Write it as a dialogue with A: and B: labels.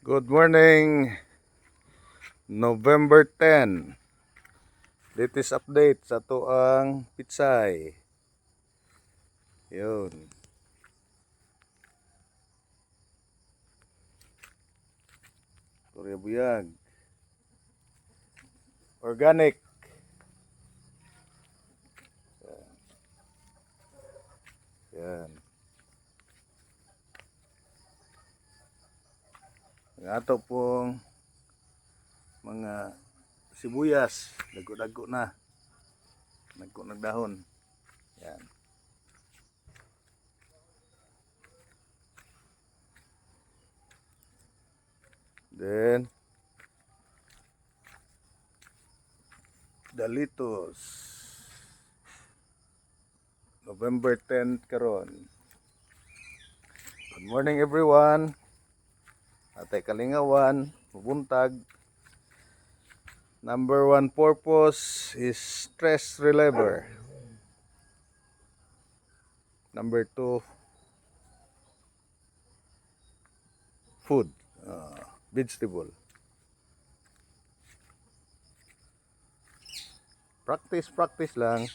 A: Good morning, November 10. Latest update sa tuang pitsay. Yun. Korea Buyag. Organic. Yan. Ang ato pong mga sibuyas, dago-dago na. Nagdahon. Yan. Then dalitos. November 10 karon. Good morning everyone. Atay kalingawan, bubuntag. Number 1 purpose is stress reliever. Number 2, food, vegetable. Practice lang.